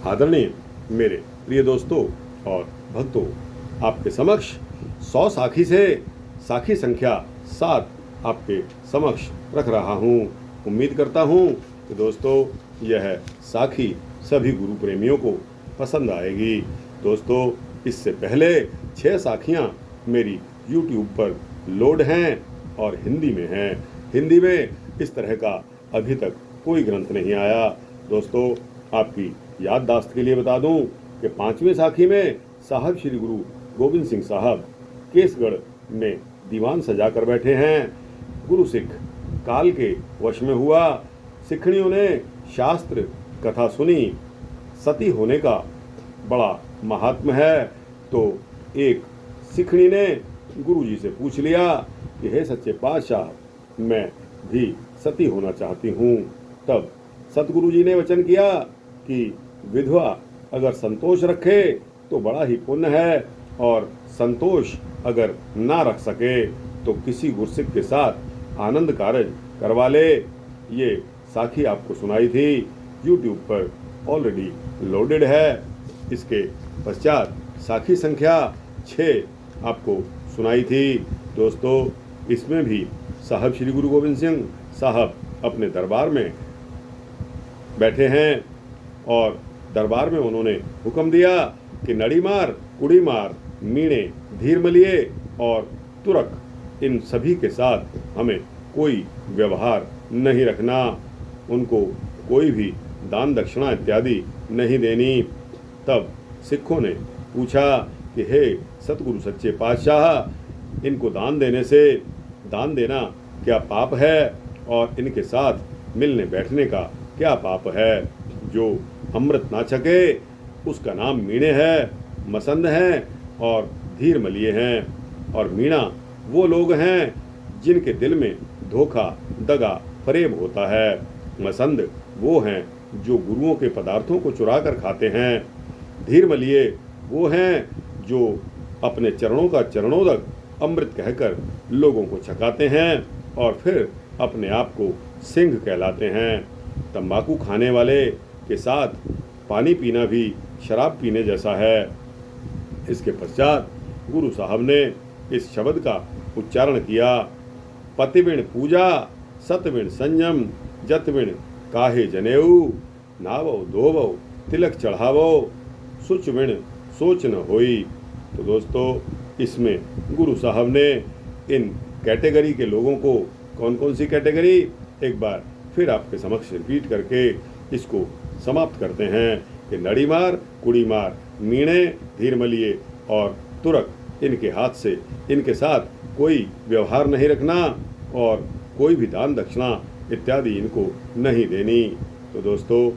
आदरणीय मेरे प्रिय दोस्तों और भक्तों, आपके समक्ष 100 साखी से साखी संख्या 7 आपके समक्ष रख रहा हूँ। उम्मीद करता हूँ कि दोस्तों यह साखी सभी गुरु प्रेमियों को पसंद आएगी। दोस्तों, इससे पहले 6 साखियाँ मेरी YouTube पर लोड हैं और हिंदी में हैं। हिंदी में इस तरह का अभी तक कोई ग्रंथ नहीं आया। दोस्तों, आपकी याददाश्त के लिए बता दूं कि 5वीं साखी में साहब श्री गुरु गोविंद सिंह साहब केसगढ़ में दीवान सजा कर बैठे हैं। गुरु सिख काल के वश में हुआ। सिखड़ियों ने शास्त्र कथा सुनी। सती होने का बड़ा महात्म है। तो एक सिखड़ी ने गुरु जी से पूछ लिया कि हे सच्चे पातशाह, मैं भी सती होना चाहती हूँ। तब सतगुरु जी ने वचन किया कि विधवा अगर संतोष रखे तो बड़ा ही पुण्य है, और संतोष अगर ना रख सके तो किसी गुरसिख के साथ आनंद कारज करवा ले। ये साखी आपको सुनाई थी, YouTube पर ऑलरेडी लोडेड है। इसके पश्चात साखी संख्या 6 आपको सुनाई थी। दोस्तों, इसमें भी साहब श्री गुरु गोविंद सिंह साहब अपने दरबार में बैठे हैं और दरबार में उन्होंने हुक्म दिया कि नड़ी मार, कुड़ी मार, मीणे, धीर मलिए और तुरक, इन सभी के साथ हमें कोई व्यवहार नहीं रखना। उनको कोई भी दान दक्षिणा इत्यादि नहीं देनी। तब सिखों ने पूछा कि हे सतगुरु सच्चे पातशाह, इनको दान देना क्या पाप है, और इनके साथ मिलने बैठने का क्या पाप है। जो अमृत ना छके उसका नाम मीणे है, मसंद हैं और धीर मलिए हैं। और मीणा वो लोग हैं जिनके दिल में धोखा, दगा, फरेब होता है। मसंद वो हैं जो गुरुओं के पदार्थों को चुरा कर खाते हैं। धीर मलिए वो हैं जो अपने चरणों का चरणोदक अमृत कहकर लोगों को छकाते हैं और फिर अपने आप को सिंह कहलाते हैं। तंबाकू खाने वाले के साथ पानी पीना भी शराब पीने जैसा है। इसके पश्चात गुरु साहब ने इस शब्द का उच्चारण किया, पतिविण पूजा, सतविण संयम, जतविण काहे जनेऊ, नावो धोवो तिलक चढ़ावो, सुचविण सोच न होई। तो दोस्तों, इसमें गुरु साहब ने इन कैटेगरी के लोगों को, कौन कौन सी कैटेगरी, एक बार फिर आपके समक्ष रिपीट करके इसको समाप्त करते हैं कि नड़ी मार, कुड़ी मार, मीणे, धीर मलिए और तुरक, इनके हाथ से इनके साथ कोई व्यवहार नहीं रखना और कोई भी दान दक्षिणा इत्यादि इनको नहीं देनी। तो दोस्तों,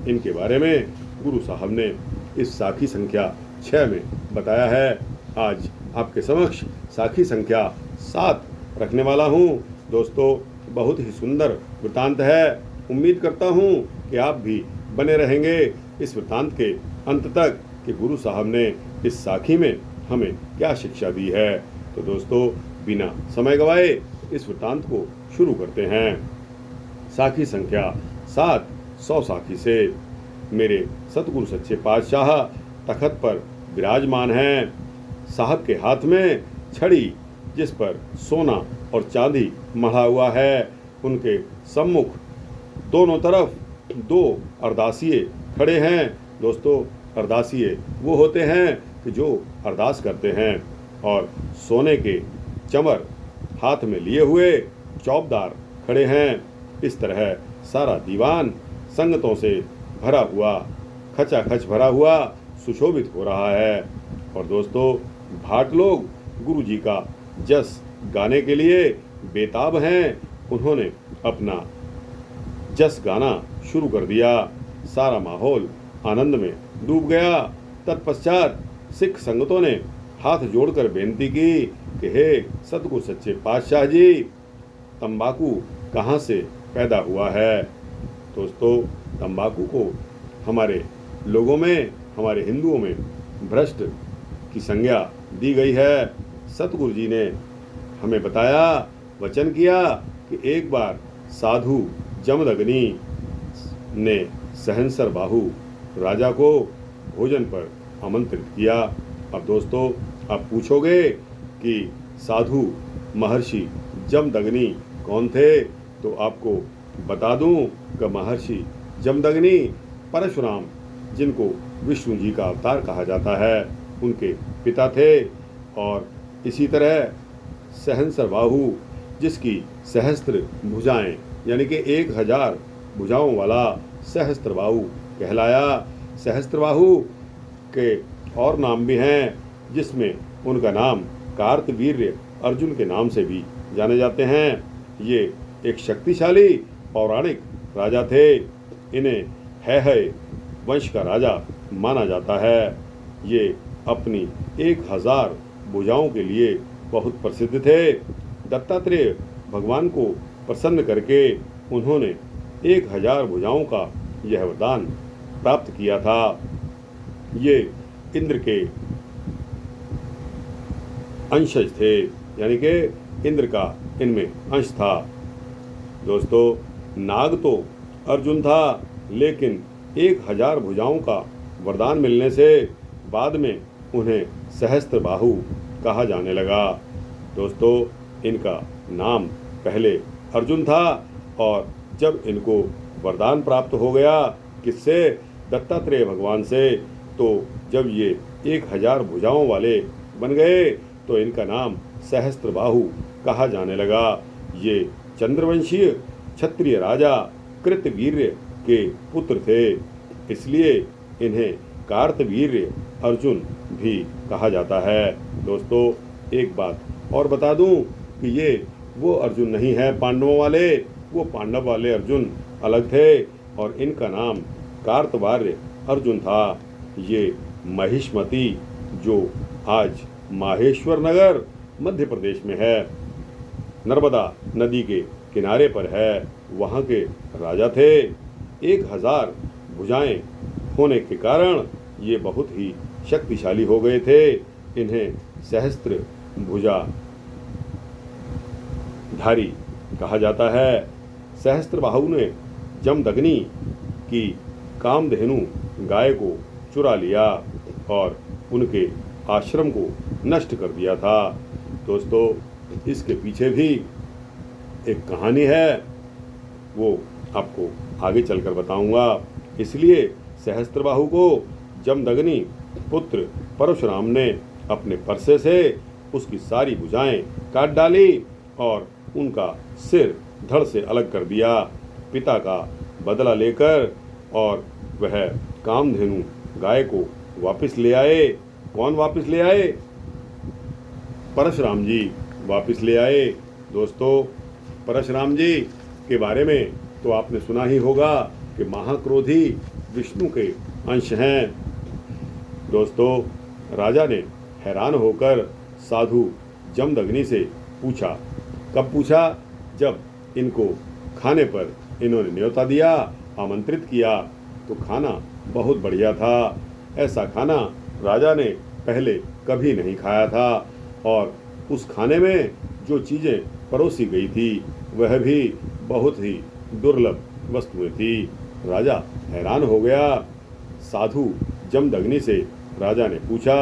इनके बारे में गुरु साहब ने इस साखी संख्या 6 में बताया है। आज आपके समक्ष साखी संख्या 7 रखने वाला हूँ। दोस्तों, बहुत ही सुंदर वृतांत है। उम्मीद करता हूँ कि आप भी बने रहेंगे इस वृतांत के अंत तक कि गुरु साहब ने इस साखी में हमें क्या शिक्षा दी है। तो दोस्तों, बिना समय गवाए इस वृतांत को शुरू करते हैं। साखी संख्या 7, 100 साखी से। मेरे सतगुरु सच्चे पातशाह तखत पर विराजमान हैं। साहब के हाथ में छड़ी जिस पर सोना और चांदी मढ़ा हुआ है। उनके सम्मुख दोनों तरफ 2 अरदासिये खड़े हैं। दोस्तों, अरदासिये वो होते हैं कि जो अरदास करते हैं, और सोने के चमर हाथ में लिए हुए चौबदार खड़े हैं। इस तरह सारा दीवान संगतों से भरा हुआ, खचाखच भरा हुआ, सुशोभित हो रहा है। और दोस्तों, भाट लोग गुरु जी का जस गाने के लिए बेताब हैं। उन्होंने अपना जस गाना शुरू कर दिया। सारा माहौल आनंद में डूब गया। तत्पश्चात सिख संगतों ने हाथ जोड़कर बेनती की कि हे सतगुरु सच्चे पातशाह जी, तंबाकू कहाँ से पैदा हुआ है। दोस्तों, तंबाकू को हमारे लोगों में, हमारे हिंदुओं में भ्रष्ट की संज्ञा दी गई है। सतगुरु जी ने हमें बताया, वचन किया कि एक बार साधु जमदग्नि ने सहनसर बाहु राजा को भोजन पर आमंत्रित किया। अब दोस्तों, आप पूछोगे कि साधु महर्षि जमदग्नि कौन थे, तो आपको बता दूं कि महर्षि जमदग्नि परशुराम, जिनको विष्णु जी का अवतार कहा जाता है, उनके पिता थे। और इसी तरह सहस्त्रबाहु, जिसकी सहस्त्र भुजाएं यानी कि 1000 भुजाओं वाला सहस्त्रबाहु कहलाया। सहस्त्रबाहु के और नाम भी हैं, जिसमें उनका नाम कार्तवीर्य अर्जुन के नाम से भी जाने जाते हैं। ये एक शक्तिशाली पौराणिक राजा थे। इन्हें है वंश का राजा माना जाता है। ये अपनी 1000 भुजाओं के लिए बहुत प्रसिद्ध थे। दत्तात्रेय भगवान को प्रसन्न करके उन्होंने 1000 भुजाओं का यह वरदान प्राप्त किया था। ये इंद्र के अंशज थे, यानी कि इंद्र का इनमें अंश था। दोस्तों, नाग तो अर्जुन था, लेकिन 1000 भुजाओं का वरदान मिलने से बाद में उन्हें सहस्त्रबाहु कहा जाने लगा। दोस्तों, इनका नाम पहले अर्जुन था, और जब इनको वरदान प्राप्त हो गया, किससे? दत्तात्रेय भगवान से, तो जब ये 1000 भुजाओं वाले बन गए तो इनका नाम सहस्त्रबाहु कहा जाने लगा। ये चंद्रवंशीय क्षत्रिय राजा कृतवीर्य के पुत्र थे, इसलिए इन्हें कार्तवीर्य अर्जुन भी कहा जाता है। दोस्तों, एक बात और बता दूं कि ये वो अर्जुन नहीं है पांडवों वाले, वो पांडव वाले अर्जुन अलग थे, और इनका नाम कार्तवार्य अर्जुन था। ये महिष्मती, जो आज माहेश्वर नगर मध्य प्रदेश में है, नर्मदा नदी के किनारे पर है, वहाँ के राजा थे। 1000 भुजाएं होने के कारण ये बहुत ही शक्तिशाली हो गए थे। इन्हें सहस्त्र भुजा धारी कहा जाता है। सहस्त्रबाहु ने जमदग्नि की कामधेनु गाय को चुरा लिया और उनके आश्रम को नष्ट कर दिया था। दोस्तों, इसके पीछे भी एक कहानी है, वो आपको आगे चलकर बताऊंगा। इसलिए सहस्त्रबाहु को जमदग्नि पुत्र परशुराम ने अपने परसे से उसकी सारी भुजाएं काट डाली और उनका सिर धड़ से अलग कर दिया, पिता का बदला लेकर, और वह कामधेनु गाय को वापस ले आए। कौन वापस ले आए? परशुराम जी वापस ले आए। दोस्तों, परशुराम जी के बारे में तो आपने सुना ही होगा कि महाक्रोधी विष्णु के अंश हैं। दोस्तों, राजा ने हैरान होकर साधु जमदग्नि से पूछा। कब पूछा? जब इनको खाने पर इन्होंने न्योता दिया, आमंत्रित किया, तो खाना बहुत बढ़िया था। ऐसा खाना राजा ने पहले कभी नहीं खाया था, और उस खाने में जो चीज़ें परोसी गई थी वह भी बहुत ही दुर्लभ वस्तुएं थी। राजा हैरान हो गया। साधु जमदग्नि से राजा ने पूछा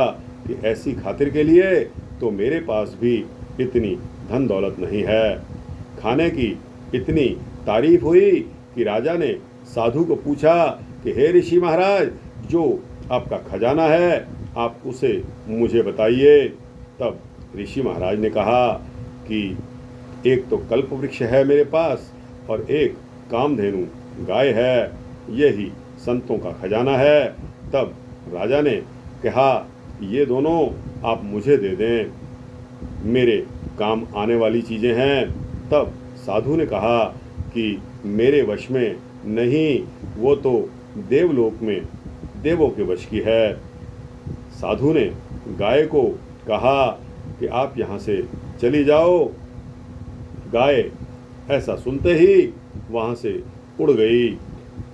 कि ऐसी खातिर के लिए तो मेरे पास भी इतनी धन दौलत नहीं है। खाने की इतनी तारीफ हुई कि राजा ने साधु को पूछा कि हे ऋषि महाराज, जो आपका खजाना है आप उसे मुझे बताइए। तब ऋषि महाराज ने कहा कि एक तो कल्प वृक्ष है मेरे पास और एक कामधेनु गाय है, यही संतों का खजाना है। तब राजा ने कहा ये दोनों आप मुझे दे दें, मेरे काम आने वाली चीज़ें हैं। तब साधु ने कहा कि मेरे वश में नहीं, वो तो देवलोक में देवों के वश की है। साधु ने गाय को कहा कि आप यहाँ से चली जाओ। गाय ऐसा सुनते ही वहाँ से उड़ गई।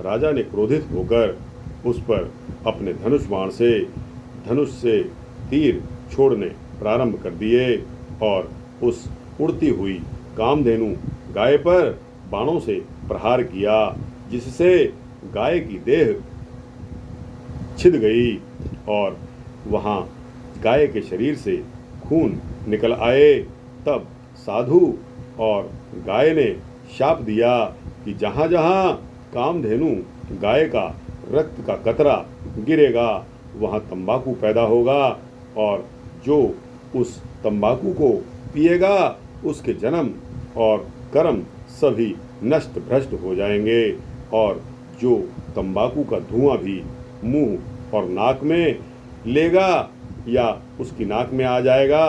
राजा ने क्रोधित होकर उस पर अपने धनुष से तीर छोड़ने प्रारंभ कर दिए और उस उड़ती हुई कामधेनु गाय पर बाणों से प्रहार किया, जिससे गाय की देह छिद गई और वहाँ गाय के शरीर से खून निकल आए। तब साधु और गाय ने शाप दिया कि जहाँ जहाँ कामधेनु गाय का रक्त का कतरा गिरेगा वहाँ तंबाकू पैदा होगा और जो उस तंबाकू को पिएगा उसके जन्म और कर्म सभी नष्ट भ्रष्ट हो जाएंगे और जो तंबाकू का धुआं भी मुंह और नाक में लेगा या उसकी नाक में आ जाएगा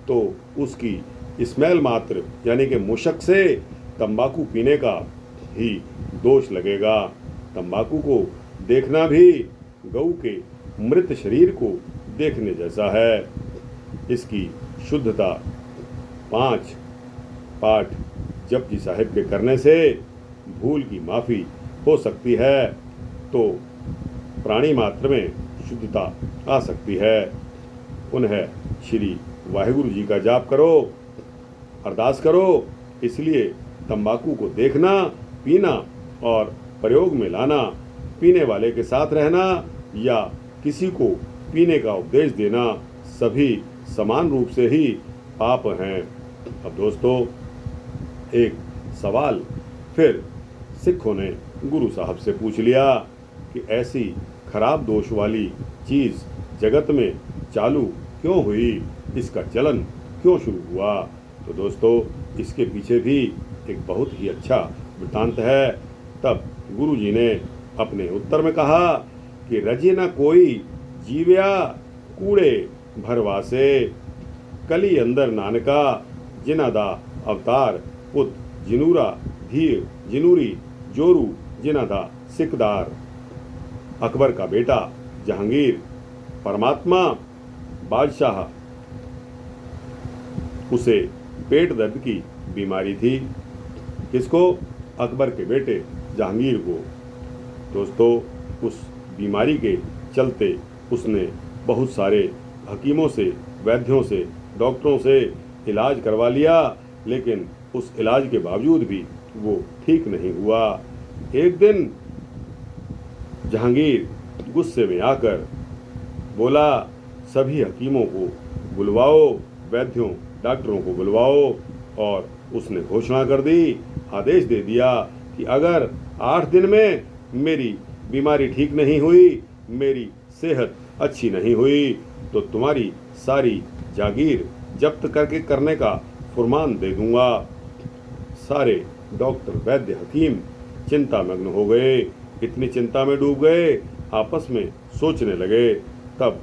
तो उसकी स्मेल मात्र यानी कि मुशक से तंबाकू पीने का ही दोष लगेगा। तंबाकू को देखना भी गऊ के मृत शरीर को देखने जैसा है। इसकी शुद्धता 5 पाठ जपजी साहिब के करने से भूल की माफ़ी हो सकती है तो प्राणी मात्र में शुद्धता आ सकती है। उन्हें श्री वाहिगुरु जी का जाप करो, अरदास करो। इसलिए तंबाकू को देखना, पीना और प्रयोग में लाना, पीने वाले के साथ रहना या किसी को पीने का उपदेश देना सभी समान रूप से ही पाप हैं। अब दोस्तों एक सवाल फिर सिखों ने गुरु साहब से पूछ लिया कि ऐसी खराब दोष वाली चीज़ जगत में चालू क्यों हुई, इसका चलन क्यों शुरू हुआ। तो दोस्तों इसके पीछे भी एक बहुत ही अच्छा वृत्तांत है। तब गुरु जी ने अपने उत्तर में कहा कि रजे न कोई जीव्या कूड़े भरवासे, कली अंदर नानका जिनादा अवतार पुत जिनूरा धीर जिनूरी जोरू जिनादा सिकदार। अकबर का बेटा जहांगीर परमात्मा बादशाह, उसे पेट दर्द की बीमारी थी। किसको? अकबर के बेटे जहांगीर को। दोस्तों उस बीमारी के चलते उसने बहुत सारे हकीमों से, वैद्यों से, डॉक्टरों से इलाज करवा लिया, लेकिन उस इलाज के बावजूद भी वो ठीक नहीं हुआ। एक दिन जहांगीर गुस्से में आकर बोला, सभी हकीमों को बुलवाओ, वैद्यों डॉक्टरों को बुलवाओ। और उसने घोषणा कर दी, आदेश दे दिया कि अगर 8 दिन में मेरी बीमारी ठीक नहीं हुई, मेरी सेहत अच्छी नहीं हुई, तो तुम्हारी सारी जागीर जब्त करने का फरमान दे दूंगा। सारे डॉक्टर, वैद्य, हकीम चिंतामग्न हो गए। इतनी चिंता में डूब गए, आपस में सोचने लगे। तब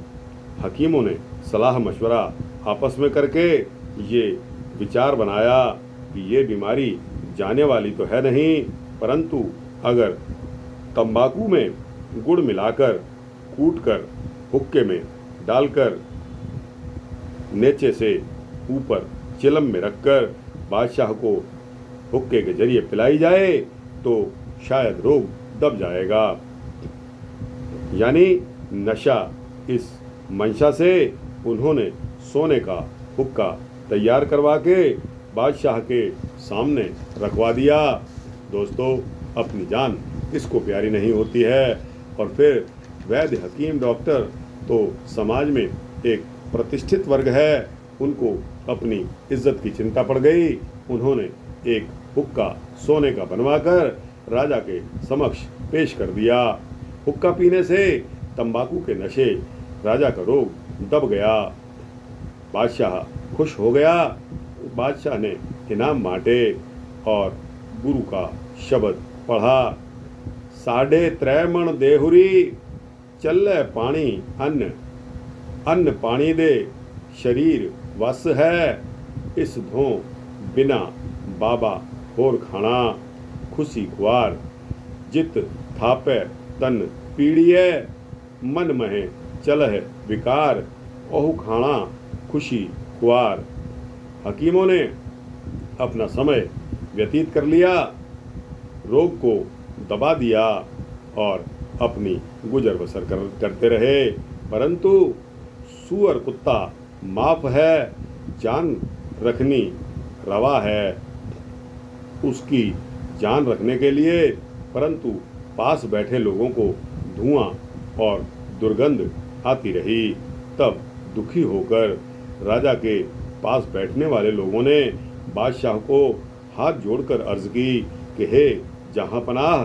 हकीमों ने सलाह मशवरा आपस में करके ये विचार बनाया कि ये बीमारी जाने वाली तो है नहीं, परंतु अगर तंबाकू में गुड़ मिलाकर कूटकर हुक्के में डालकर नीचे से ऊपर चिलम में रखकर बादशाह को हुक्के के जरिए पिलाई जाए तो शायद रोग दब जाएगा। यानी नशा इस मंशा से उन्होंने सोने का हुक्का तैयार करवा के बादशाह के सामने रखवा दिया। दोस्तों अपनी जान किसको प्यारी नहीं होती है। और फिर वैद्य, हकीम, डॉक्टर तो समाज में एक प्रतिष्ठित वर्ग है, उनको अपनी इज्जत की चिंता पड़ गई। उन्होंने एक हुक्का सोने का बनवाकर राजा के समक्ष पेश कर दिया। हुक्का पीने से तंबाकू के नशे, राजा का रोग दब गया। बादशाह खुश हो गया। बादशाह ने इनाम बांटे और गुरु का शब्द पढ़ा, 3.5 मण देहुरी चले पानी अन्न, अन्न पानी दे शरीर वस है, इस धो बिना बाबा होर खाना, खुशी खुआर जित थापे तन पीड़िए, मन महे चलह विकार, ओहु खाना खुशी खुआर। हकीमों ने अपना समय व्यतीत कर लिया, रोग को दबा दिया और अपनी गुजर बसर करते रहे। परंतु सुअर कुत्ता माफ है, जान रखनी रवा है। उसकी जान रखने के लिए परंतु पास बैठे लोगों को धुआं और दुर्गंध आती रही। तब दुखी होकर राजा के पास बैठने वाले लोगों ने बादशाह को हाथ जोड़कर अर्ज की कि हे जहाँपनाह,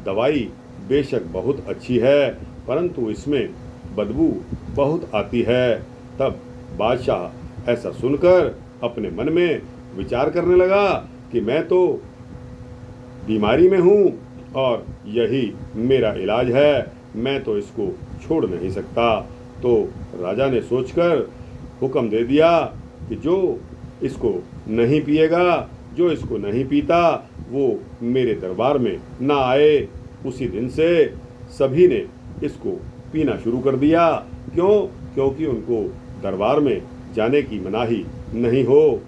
दवाई बेशक बहुत अच्छी है, परंतु इसमें बदबू बहुत आती है। तब बादशाह ऐसा सुनकर अपने मन में विचार करने लगा कि मैं तो बीमारी में हूँ और यही मेरा इलाज है, मैं तो इसको छोड़ नहीं सकता। तो राजा ने सोचकर हुक्म दे दिया कि जो इसको नहीं पिएगा, जो इसको नहीं पीता, वो मेरे दरबार में ना आए। उसी दिन से सभी ने इसको पीना शुरू कर दिया। क्यों? क्योंकि उनको दरबार में जाने की मनाही नहीं हो।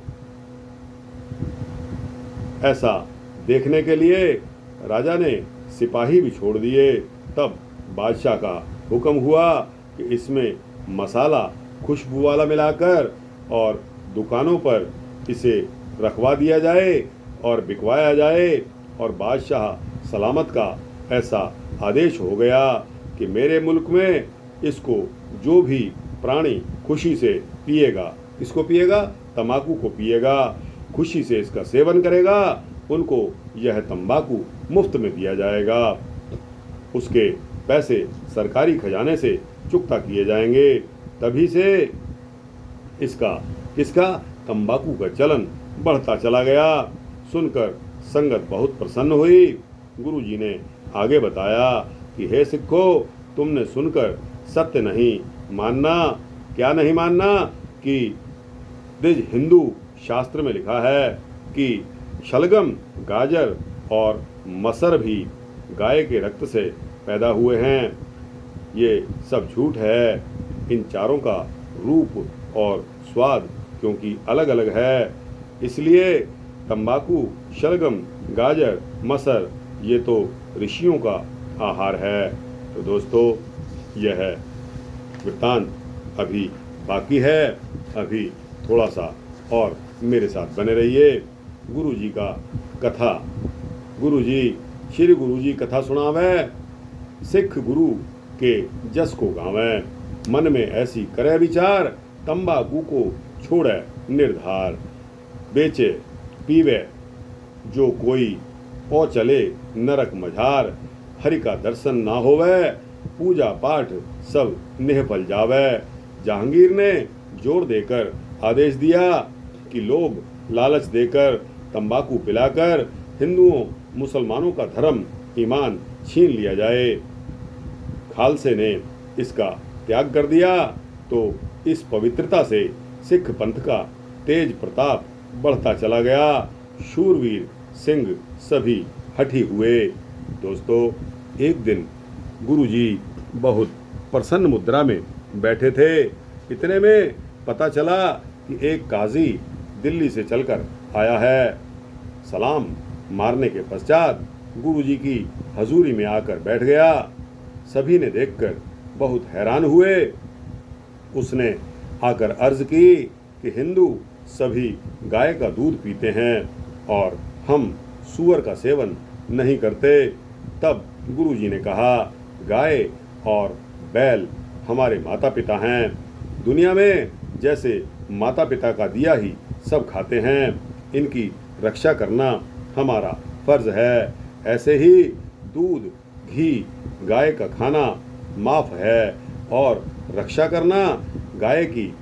ऐसा देखने के लिए राजा ने सिपाही भी छोड़ दिए। तब बादशाह का हुक्म हुआ कि इसमें मसाला खुशबू वाला मिलाकर और दुकानों पर इसे रखवा दिया जाए और बिकवाया जाए। और बादशाह सलामत का ऐसा आदेश हो गया कि मेरे मुल्क में इसको जो भी प्राणी खुशी से पिएगा, इसको पिएगा, तंबाकू को पिएगा, खुशी से इसका सेवन करेगा, उनको यह तंबाकू मुफ्त में दिया जाएगा। उसके पैसे सरकारी खजाने से चुकता किए जाएंगे। तभी से इसका तंबाकू का चलन बढ़ता चला गया। सुनकर संगत बहुत प्रसन्न हुई। गुरुजी ने आगे बताया कि हे सिक्खों, तुमने सुनकर सत्य नहीं मानना। क्या नहीं मानना? कि द्विज हिंदू शास्त्र में लिखा है कि शलगम, गाजर और मसर भी गाय के रक्त से पैदा हुए हैं। ये सब झूठ है। इन चारों का रूप और स्वाद क्योंकि अलग अलग है, इसलिए तंबाकू, शलगम, गाजर, मसर ये तो ऋषियों का आहार है। तो दोस्तों, यह वृत्तांत अभी बाकी है। अभी थोड़ा सा और मेरे साथ बने रहिए। गुरुजी का कथा, श्री गुरुजी कथा सुनावे, सिख गुरु के जस को गावे। मन में ऐसी करे विचार, तंबाकू को छोड़े निर्धार। बेचे पीवे जो कोई, ओ चले नरक मझार। हरि का दर्शन ना होवे, पूजा पाठ सब निष्फल जावे। जहांगीर ने जोर देकर आदेश दिया कि लोग लालच देकर, तंबाकू पिलाकर हिंदुओं मुसलमानों का धर्म ईमान छीन लिया जाए। खालसे ने इसका त्याग कर दिया तो इस पवित्रता से सिख पंथ का तेज प्रताप बढ़ता चला गया। शूरवीर सिंह सभी हठी हुए। दोस्तों, एक दिन गुरुजी बहुत प्रसन्न मुद्रा में बैठे थे। इतने में पता चला कि एक काजी दिल्ली से चलकर आया है। सलाम मारने के पश्चात गुरुजी की हजूरी में आकर बैठ गया। सभी ने देखकर बहुत हैरान हुए। उसने आकर अर्ज की कि हिंदू सभी गाय का दूध पीते हैं और हम सूअर का सेवन नहीं करते। तब गुरुजी ने कहा, गाय और बैल हमारे माता पिता हैं। दुनिया में जैसे माता पिता का दिया ही सब खाते हैं, इनकी रक्षा करना हमारा फर्ज है। ऐसे ही दूध, घी गाय का खाना माफ है और रक्षा करना गाय की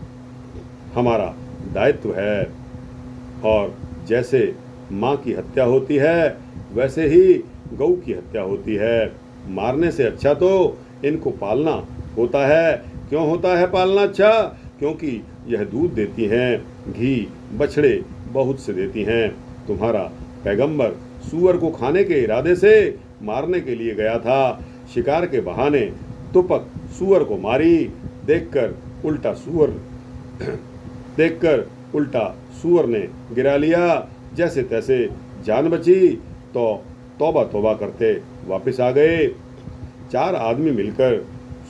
हमारा दायित्व है। और जैसे माँ की हत्या होती है, वैसे ही गौ की हत्या होती है। मारने से अच्छा तो इनको पालना होता है। क्यों होता है पालना अच्छा? क्योंकि यह दूध देती हैं, घी बछड़े बहुत से देती हैं। तुम्हारा पैगंबर सूअर को खाने के इरादे से मारने के लिए गया था। शिकार के बहाने तुपक सूअर को मारी। देखकर उल्टा सूअर ने गिरा लिया। जैसे तैसे जान बची तो तौबा तौबा करते वापस आ गए। 4 आदमी मिलकर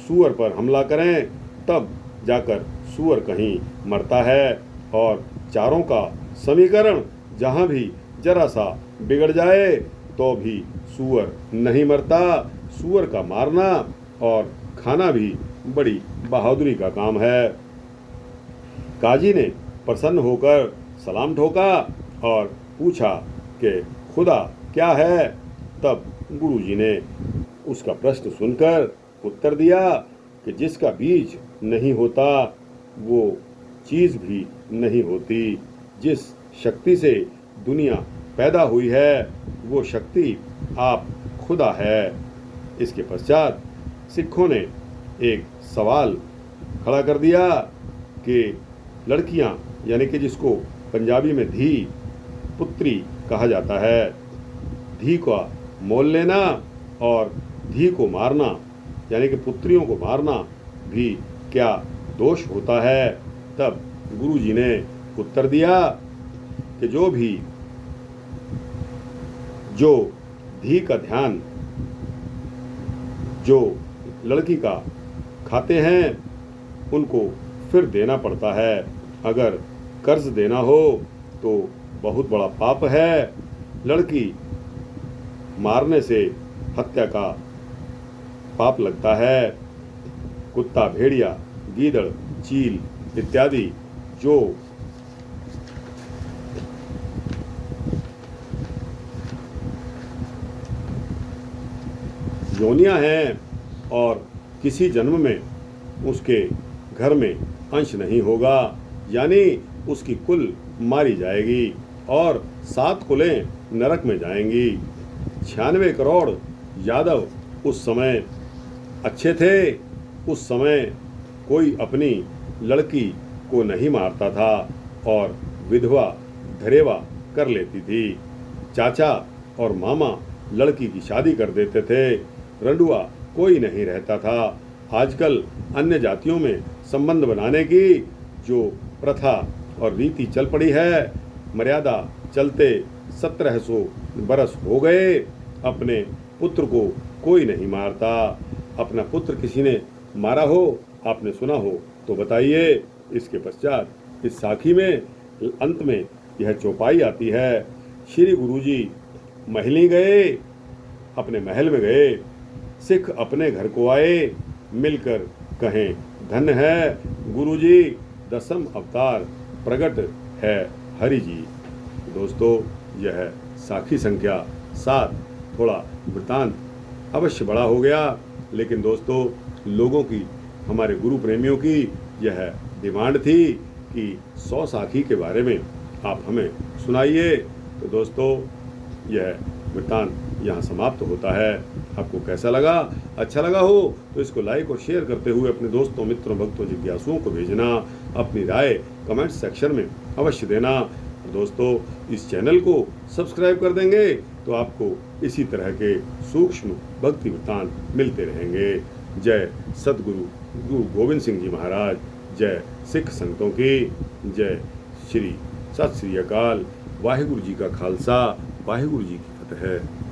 सूअर पर हमला करें, तब जाकर सूअर कहीं मरता है। और चारों का समीकरण जहाँ भी जरा सा बिगड़ जाए तो भी सूअर नहीं मरता। सूअर का मारना और खाना भी बड़ी बहादुरी का काम है। काजी ने प्रसन्न होकर सलाम ठोका और पूछा कि खुदा क्या है। तब गुरुजी ने उसका प्रश्न सुनकर उत्तर दिया कि जिसका बीज नहीं होता वो चीज़ भी नहीं होती। जिस शक्ति से दुनिया पैदा हुई है वो शक्ति आप खुदा है। इसके पश्चात सिखों ने एक सवाल खड़ा कर दिया कि लड़कियां यानी कि जिसको पंजाबी में धी पुत्री कहा जाता है, धी का मोल लेना और धी को मारना यानी कि पुत्रियों को मारना भी क्या दोष होता है। तब गुरुजी ने उत्तर दिया कि जो धी का ध्यान जो लड़की का खाते हैं उनको फिर देना पड़ता है। अगर कर्ज देना हो तो बहुत बड़ा पाप है। लड़की मारने से हत्या का पाप लगता है। कुत्ता, भेड़िया, गीदड़, चील इत्यादि जो योनियां हैं और किसी जन्म में उसके घर में अंश नहीं होगा यानी उसकी कुल मारी जाएगी और 7 कुलें नरक में जाएंगी। 96 करोड़ यादव उस समय अच्छे थे। उस समय कोई अपनी लड़की को नहीं मारता था और विधवा धरेवा कर लेती थी। चाचा और मामा लड़की की शादी कर देते थे। रंडुआ कोई नहीं रहता था। आजकल अन्य जातियों में संबंध बनाने की जो प्रथा और रीति चल पड़ी है, मर्यादा चलते 1700 बरस हो गए। अपने पुत्र को कोई नहीं मारता। अपना पुत्र किसी ने मारा हो, आपने सुना हो तो बताइए। इसके पश्चात इस साखी में अंत में यह चौपाई आती है। श्री गुरुजी महली गए, अपने महल में गए। सिख अपने घर को आए, मिलकर कहें धन्य है गुरुजी, 10वें अवतार प्रकट है हरि जी। दोस्तों, यह साखी संख्या 7 थोड़ा वृतांत अवश्य बड़ा हो गया, लेकिन दोस्तों लोगों की, हमारे गुरु प्रेमियों की यह डिमांड थी कि 100 साखी के बारे में आप हमें सुनाइए। तो दोस्तों यह वृतांत यहाँ समाप्त होता है। आपको कैसा लगा? अच्छा लगा हो तो इसको लाइक और शेयर करते हुए अपने दोस्तों, मित्रों, भक्तों, जिज्ञासुओं को भेजना। अपनी राय कमेंट सेक्शन में अवश्य देना। दोस्तों इस चैनल को सब्सक्राइब कर देंगे तो आपको इसी तरह के सूक्ष्म भक्ति वृतांत मिलते रहेंगे। जय सद्गुरु गुरु गोविंद सिंह जी महाराज। जय सिख संतों की जय। श्री सत श्री अकाल। वाहिगुरु जी का खालसा, वाहिगुरु जी की फतेह।